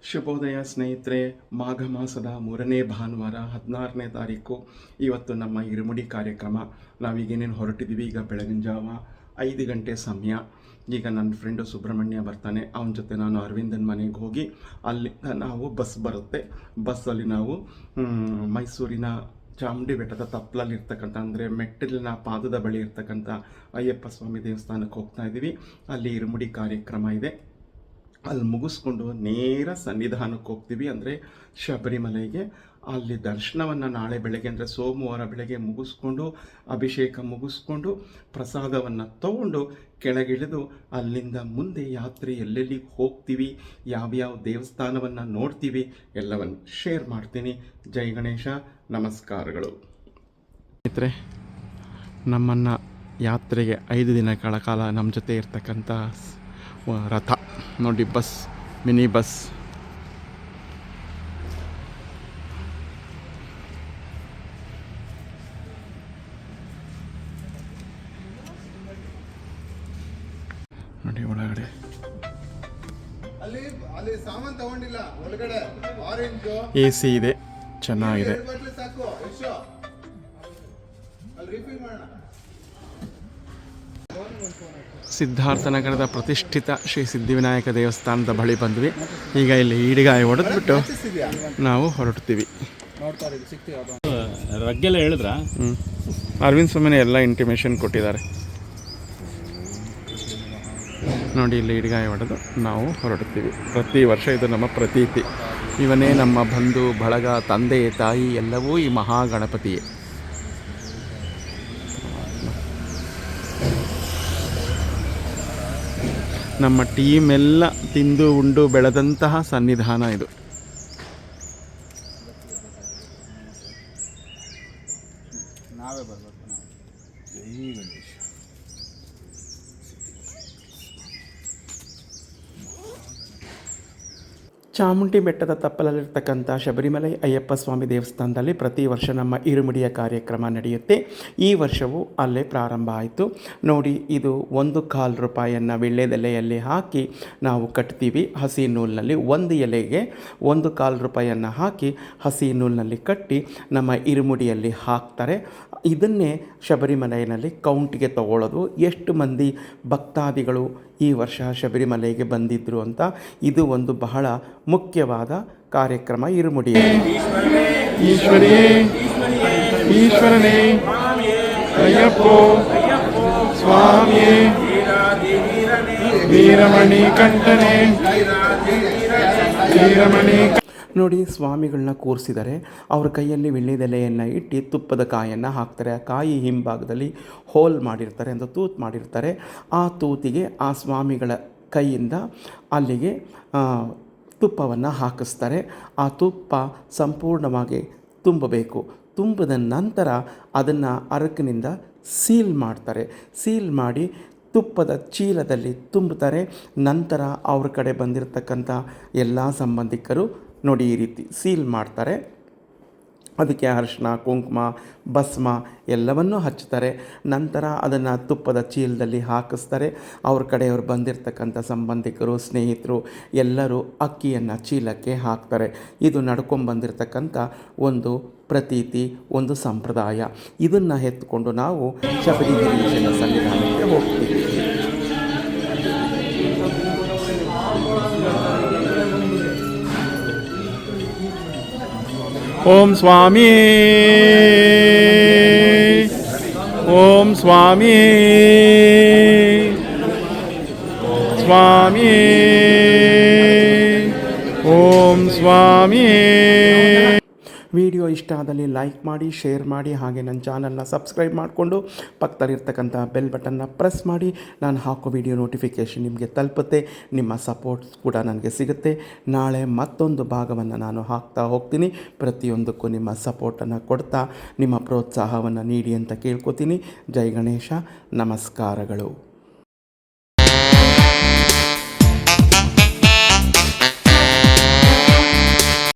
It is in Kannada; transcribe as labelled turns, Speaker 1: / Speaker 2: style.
Speaker 1: ಶುಭೋದಯ ಸ್ನೇಹಿತರೆ. ಮಾಘ ಮಾಸದ 3ನೇ ಭಾನುವಾರ 16ನೇ ತಾರೀಕು ಇವತ್ತು ನಮ್ಮ ಇರುಮುಡಿ ಕಾರ್ಯಕ್ರಮ. ನಾವೀಗೇನೇನು ಹೊರಟಿದ್ದೀವಿ, ಈಗ ಬೆಳಗಿನ ಜಾವ 5 ಗಂಟೆ ಸಮಯ. ಈಗ ನನ್ನ ಫ್ರೆಂಡು ಸುಬ್ರಹ್ಮಣ್ಯ ಬರ್ತಾನೆ, ಅವನ ಜೊತೆ ನಾನು ಅರವಿಂದನ ಮನೆಗೆ ಹೋಗಿ ಅಲ್ಲಿಂದ ನಾವು ಬಸ್ ಬರುತ್ತೆ. ಬಸ್ಸಲ್ಲಿ ನಾವು ಮೈಸೂರಿನ ಚಾಮುಂಡಿ ಬೆಟ್ಟದ ತಪ್ಪಲಲ್ಲಿರ್ತಕ್ಕಂಥ, ಅಂದರೆ ಮೆಟ್ಟಿಲಿನ ಪಾದದ ಬಳಿ ಇರ್ತಕ್ಕಂಥ ಅಯ್ಯಪ್ಪ ಸ್ವಾಮಿ ದೇವಸ್ಥಾನಕ್ಕೆ ಹೋಗ್ತಾ ಇದ್ದೀವಿ. ಅಲ್ಲಿ ಇರುಮುಡಿ ಕಾರ್ಯಕ್ರಮ ಇದೆ. ಅಲ್ಲಿ ಮುಗಿಸ್ಕೊಂಡು ನೇರ ಸನ್ನಿಧಾನಕ್ಕೆ ಹೋಗ್ತೀವಿ, ಅಂದರೆ ಶಬರಿಮಲೆಗೆ. ಅಲ್ಲಿ ದರ್ಶನವನ್ನು ನಾಳೆ ಬೆಳಗ್ಗೆ, ಅಂದರೆ ಸೋಮವಾರ ಬೆಳಗ್ಗೆ ಮುಗಿಸ್ಕೊಂಡು, ಅಭಿಷೇಕ ಮುಗಿಸ್ಕೊಂಡು ಪ್ರಸಾದವನ್ನು ತಗೊಂಡು ಕೆಳಗಿಳಿದು ಅಲ್ಲಿಂದ ಮುಂದೆ ಯಾತ್ರೆ ಎಲ್ಲೆಲ್ಲಿಗೆ ಹೋಗ್ತೀವಿ, ಯಾವ್ಯಾವ ದೇವಸ್ಥಾನವನ್ನು ನೋಡ್ತೀವಿ ಎಲ್ಲವನ್ನು ಶೇರ್ ಮಾಡ್ತೀನಿ. ಜೈ ಗಣೇಶ, ನಮಸ್ಕಾರಗಳು. ಸ್ನೇಹಿತರೆ, ನಮ್ಮನ್ನು ಯಾತ್ರೆಗೆ 5 ದಿನಗಳ ಕಾಲ ನಮ್ಮ ಜೊತೆ ಇರ್ತಕ್ಕಂಥ ರಥ ನೋಡಿ, ಬಸ್, ಮಿನಿ ಬಸ್. ನೋಡಿ ಒಳಗಡೆ AC ಇದೆ, ಚೆನ್ನಾಗಿದೆ. ಸಿದ್ಧಾರ್ಥನಗರದ ಪ್ರತಿಷ್ಠಿತ ಶ್ರೀ ಸಿದ್ಧಿವಿನಾಯಕ ದೇವಸ್ಥಾನದ ಬಳಿ ಬಂದ್ವಿ. ಈಗ ಇಲ್ಲಿ ಈಡಿಗಾಯಿ ಹೊಡೆದ್ಬಿಟ್ಟು ನಾವು ಹೊರಡ್ತೀವಿ.
Speaker 2: ರಗ್ಗೆಲ್ಲ ಹೇಳಿದ್ರ
Speaker 1: ಅರವಿಂದ್ ಸ್ವಾಮಿನೇ ಎಲ್ಲ ಇಂಟಿಮೇಷನ್ ಕೊಟ್ಟಿದ್ದಾರೆ ನೋಡಿ. ಇಲ್ಲಿ ಈಡಿಗಾಯಿ ಹೊಡೆದು ನಾವು ಹೊರಡ್ತೀವಿ. ಪ್ರತಿ ವರ್ಷ ಇದು ನಮ್ಮ ಪ್ರತೀತಿ. ಇವನೇ ನಮ್ಮ ಬಂಧು ಬಳಗ, ತಂದೆ ತಾಯಿ ಎಲ್ಲವೂ ಈ ಮಹಾಗಣಪತಿಯೇ. ನಮ್ಮ ಟೀಮ್ ಎಲ್ಲ ತಿಂದು ಉಂಡು ಬೆಳೆದಂತಹ ಸನ್ನಿಧಾನ ಇದು.
Speaker 2: ನಾವೇ ಬರ್ಬೇಕು.
Speaker 1: ಚಾಮುಂಡಿ ಬೆಟ್ಟದ ತಪ್ಪಲಲ್ಲಿರ್ತಕ್ಕಂಥ ಶಬರಿಮಲೆ ಅಯ್ಯಪ್ಪ ಸ್ವಾಮಿ ದೇವಸ್ಥಾನದಲ್ಲಿ ಪ್ರತಿ ವರ್ಷ ನಮ್ಮ ಇರುಮುಡಿಯ ಕಾರ್ಯಕ್ರಮ ನಡೆಯುತ್ತೆ. ಈ ವರ್ಷವೂ ಅಲ್ಲೇ ಪ್ರಾರಂಭ ಆಯಿತು ನೋಡಿ. ಇದು 1 ರೂಪಾಯಿಯನ್ನು ವೀಳ್ಯದೆಲೆಯಲ್ಲಿ ಹಾಕಿ ನಾವು ಕಟ್ತೀವಿ. ಹಸಿ ನೂಲಿನಲ್ಲಿ ಒಂದು ಎಲೆಗೆ 1 ರೂಪಾಯಿಯನ್ನು ಹಾಕಿ ಹಸಿ ನೂಲಿನಲ್ಲಿ ಕಟ್ಟಿ ನಮ್ಮ ಇರುಮುಡಿಯಲ್ಲಿ ಹಾಕ್ತಾರೆ. ಇದನ್ನೇ ಶಬರಿಮಲೆಯಲ್ಲಿ ಕೌಂಟಿಗೆ ತಗೊಳ್ಳೋದು, ಎಷ್ಟು ಮಂದಿ ಭಕ್ತಾದಿಗಳು ಈ ವರ್ಷ ಶಬರಿಮಲೆಗೆ ಬಂದಿದ್ದರು ಅಂತ. ಇದು ಒಂದು ಬಹಳ ಮುಖ್ಯವಾದ ಕಾರ್ಯಕ್ರಮ ಇರುಮುಡಿಯಲ್ಲಿ. ಈಶ್ವರನೇ ಅಯ್ಯಪ್ಪೋ ಸ್ವಾಮಿಯೇ ವೀರಮಣಿ ಕಂಠನೇ ವೀರಮಣಿ ನೋಡಿ. ಸ್ವಾಮಿಗಳನ್ನ ಕೂರಿಸಿದರೆ ಅವ್ರ ಕೈಯಲ್ಲಿ ವೀಳ್ಯದೆಲೆಯನ್ನು ಇಟ್ಟು ತುಪ್ಪದ ಕಾಯನ್ನು ಹಾಕ್ತಾರೆ. ಆ ಕಾಯಿ ಹಿಂಭಾಗದಲ್ಲಿ ಹೋಲ್ ಮಾಡಿರ್ತಾರೆ, ಅಂತ ತೂತು ಮಾಡಿರ್ತಾರೆ. ಆ ತೂತಿಗೆ ಆ ಸ್ವಾಮಿಗಳ ಕೈಯಿಂದ ಅಲ್ಲಿಗೆ ತುಪ್ಪವನ್ನು ಹಾಕಿಸ್ತಾರೆ. ಆ ತುಪ್ಪ ಸಂಪೂರ್ಣವಾಗಿ ತುಂಬಬೇಕು. ತುಂಬಿದ ನಂತರ ಅದನ್ನು ಅರಕಿನಿಂದ ಸೀಲ್ ಮಾಡ್ತಾರೆ. ಸೀಲ್ ಮಾಡಿ ತುಪ್ಪದ ಚೀಲದಲ್ಲಿ ತುಂಬುತ್ತಾರೆ. ನಂತರ ಅವ್ರ ಕಡೆ ಬಂದಿರತಕ್ಕಂಥ ಎಲ್ಲ ಸಂಬಂಧಿಕರು ನೋಡಿ ಈ ರೀತಿ ಸೀಲ್ ಮಾಡ್ತಾರೆ. ಅದಕ್ಕೆ ಅರಿಶಿನ, ಕುಂಕುಮ, ಭಸ್ಮ ಎಲ್ಲವನ್ನೂ ಹಚ್ತಾರೆ. ನಂತರ ಅದನ್ನು ತುಪ್ಪದ ಚೀಲದಲ್ಲಿ ಹಾಕಿಸ್ತಾರೆ. ಅವ್ರ ಕಡೆಯವರು ಬಂದಿರತಕ್ಕಂಥ ಸಂಬಂಧಿಕರು, ಸ್ನೇಹಿತರು ಎಲ್ಲರೂ ಅಕ್ಕಿಯನ್ನು ಚೀಲಕ್ಕೆ ಹಾಕ್ತಾರೆ. ಇದು ನಡ್ಕೊಂಬಂದಿರತಕ್ಕಂಥ ಒಂದು ಪ್ರತೀತಿ, ಒಂದು ಸಂಪ್ರದಾಯ. ಇದನ್ನು ಎತ್ತುಕೊಂಡು ನಾವು ಶಬರಿಗಿರೀಶನ ಸನ್ನಿಧಾನಕ್ಕೆ ಹೋಗ್ತೀವಿ. ಓಂ ಸ್ವಾಮಿ, ಓಂ ಸ್ವಾಮಿ, ಸ್ವಾಮಿ, ಓಂ ಸ್ವಾಮಿ. ವಿಡಿಯೋ ಇಷ್ಟ ಆದಲ್ಲಿ ಲೈಕ್ ಮಾಡಿ, ಶೇರ್ ಮಾಡಿ, ಹಾಗೆ ನನ್ನ ಚಾನಲ್ನ ಸಬ್ಸ್ಕ್ರೈಬ್ ಮಾಡಿಕೊಂಡು ಪಕ್ಕದಲ್ಲಿರ್ತಕ್ಕಂಥ ಬೆಲ್ ಬಟನ್ನ ಪ್ರೆಸ್ ಮಾಡಿ. ನಾನು ಹಾಕೋ ವಿಡಿಯೋ ನೋಟಿಫಿಕೇಷನ್ ನಿಮಗೆ ತಲುಪುತ್ತೆ. ನಿಮ್ಮ ಸಪೋರ್ಟ್ಸ್ ಕೂಡ ನನಗೆ ಸಿಗುತ್ತೆ. ನಾಳೆ ಮತ್ತೊಂದು ಭಾಗವನ್ನು ನಾನು ಹಾಕ್ತಾ ಹೋಗ್ತೀನಿ. ಪ್ರತಿಯೊಂದಕ್ಕೂ ನಿಮ್ಮ ಸಪೋರ್ಟನ್ನು ಕೊಡ್ತಾ ನಿಮ್ಮ ಪ್ರೋತ್ಸಾಹವನ್ನು ನೀಡಿ ಅಂತ ಕೇಳ್ಕೊತೀನಿ. ಜೈ ಗಣೇಶ, ನಮಸ್ಕಾರಗಳು.